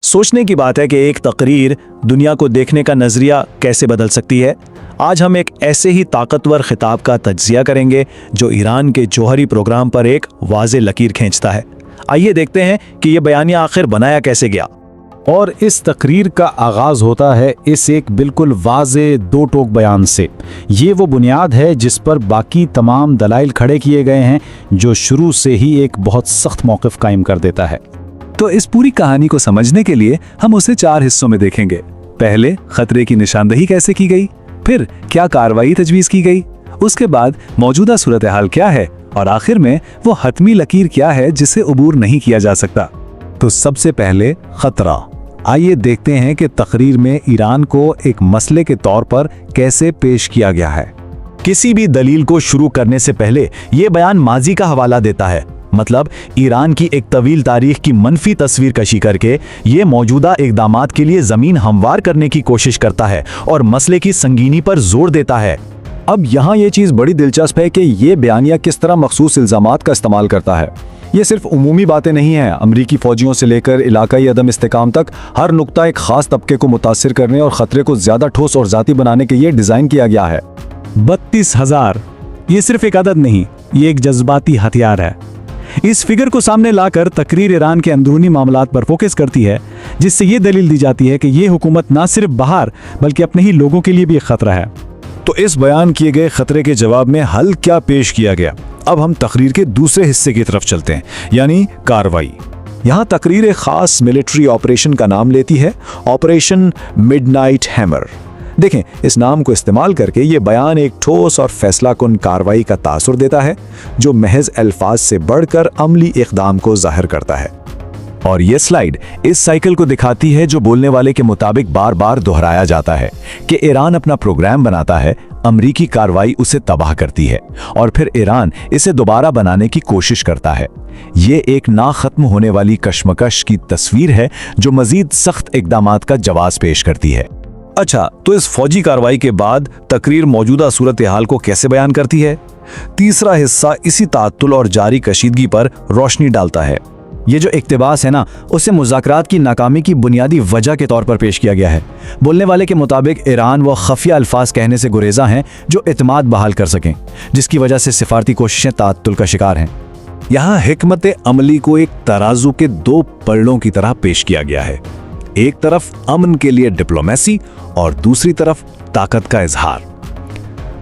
सोचने की बात है कि एक तकरीर दुनिया को देखने का नजरिया कैसे बदल सकती है। आज हम एक ऐसे ही ताकतवर खिताब का तज्जिया करेंगे जो ईरान के जौहरी प्रोग्राम पर एक वाज़े लकीर खींचता है। आइए देखते हैं कि यह बयानिया आखिर बनाया कैसे गया। और इस तकरीर का आगाज़ होता है इस एक बिल्कुल वाज़े दो टोक बयान से। ये वो बुनियाद है जिस पर बाकी तमाम दलाइल खड़े किए गए हैं, जो शुरू से ही एक बहुत सख्त मौक़िफ़ कायम कर देता है। तो इस पूरी कहानी को समझने के लिए हम उसे 4 हिस्सों में देखेंगे। पहले खतरे की निशानदही कैसे की गई, फिर क्या कार्रवाई तजवीज़ की गई, उसके बाद मौजूदा सूरत हाल क्या है, और आखिर में वो हतमी लकीर क्या है जिसे अबूर नहीं किया जा सकता। तो सबसे पहले खतरा। आइए देखते हैं कि तकरीर में ईरान को एक मसले के तौर पर कैसे पेश किया गया है। किसी भी दलील को शुरू करने से पहले ये बयान माजी का हवाला देता है, मतलब ईरान की एक तवील तारीख की मनफी तस्वीर कशी करके ये मौजूदा इक़दामात के लिए ज़मीन हमवार करने की कोशिश करता है और मसले की संगीनी पर जोर देता है। अब यहाँ ये चीज़ बड़ी दिलचस्प है कि ये बयानिया किस तरह मखसूस इल्ज़ामात का इस्तेमाल करता है। ये सिर्फ उमूमी बातें नहीं हैं। अमरीकी फ़ौजियों से लेकर इलाकाई अदम इस्तेकाम तक हर नुक्ता एक ख़ास तबके को मुतासिर करने और ख़तरे को ज़्यादा ठोस और ज़ाती बनाने के लिए डिज़ाइन किया गया है। 32,000 ये सिर्फ एक अदद नहीं, ये एक जज्बाती हथियार है। इस फिगर को सामने लाकर तकरीर ईरान के अंदरूनी मामलात पर फोकस करती है, जिससे ये दलील दी जाती है कि ये हुकूमत ना सिर्फ बाहर बल्कि अपने ही लोगों के लिए भी एक खतरा है। तो इस बयान किए गए खतरे के जवाब में हल क्या पेश किया गया। अब हम तकरीर के दूसरे हिस्से की तरफ चलते हैं, यानी कार्रवाई। यहाँ तकरीर एक खास मिलिट्री ऑपरेशन का नाम लेती है, ऑपरेशन मिडनाइट हैमर। देखें, इस नाम को इस्तेमाल करके ये बयान एक ठोस और फैसलाकुन कार्रवाई का तासुर देता है, जो महज अल्फाज से बढ़कर अमली इक़दाम को ज़ाहिर करता है। और ये स्लाइड इस साइकिल को दिखाती है जो बोलने वाले के मुताबिक बार बार दोहराया जाता है कि ईरान अपना प्रोग्राम बनाता है, अमरीकी कार्रवाई उसे तबाह करती है और फिर ईरान इसे दोबारा बनाने की कोशिश करता है। ये एक ना खत्म होने वाली कशमकश की तस्वीर है जो मजीद सख्त इक़दामात का जवाब पेश करती है। अच्छा, तो इस फौजी कार्रवाई के बाद तकरीर मौजूदा सूरत हाल को कैसे बयान करती है? तीसरा हिस्सा इसी ताअत्तुल और जारी कशीदगी पर रोशनी डालता है। ये जो इक्तिबास है ना, उसे मुज़ाकरात की नाकामी की बुनियादी वजह के तौर पर पेश किया गया है। बोलने वाले के मुताबिक ईरान वो खफिया अल्फाज कहने से गुरेज़ा हैं जो इत्माद बहाल कर सकें, जिसकी वजह से सिफारती कोशिशें ताअत्तुल का शिकार हैं। यहाँ हिकमत अमली को एक तराजू के 2 पलड़ों की तरह पेश किया गया है। एक तरफ अमन के लिए डिप्लोमेसी और दूसरी तरफ ताकत का इजहार।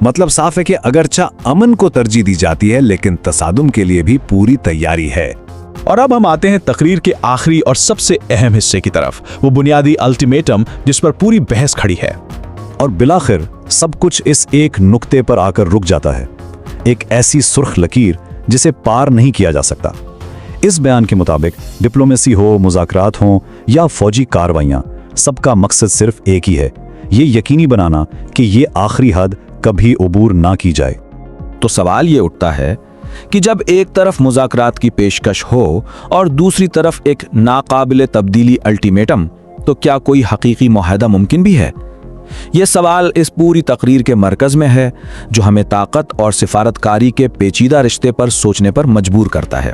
मतलब साफ है कि अगरचा अमन को तरजीह दी जाती है, लेकिन तसादुम के लिए भी पूरी तैयारी है। और अब हम आते हैं तकरीर के आखिरी और सबसे अहम हिस्से की तरफ, वो बुनियादी अल्टीमेटम जिस पर पूरी बहस खड़ी है। और बिलाखिर सब कुछ इस एक नुक्ते पर आकर रुक जाता है, एक ऐसी सुर्ख लकीर जिसे पार नहीं किया जा सकता। इस बयान के मुताबिक डिप्लोमेसी हो, मुज़ाकरात हो या फौजी कार्रवाइयाँ, सबका मकसद सिर्फ एक ही है, ये यकीनी बनाना कि ये आखिरी हद कभी अबूर ना की जाए। तो सवाल ये उठता है कि जब एक तरफ मुज़ाकरात की पेशकश हो और दूसरी तरफ एक नाकाबिल तब्दीली अल्टीमेटम, तो क्या कोई हकीकी मुआहदा मुमकिन भी है? यह सवाल इस पूरी तकरीर के मरकज में है, जो हमें ताकत और सिफारतकारी के पेचीदा रिश्ते पर सोचने पर मजबूर करता है।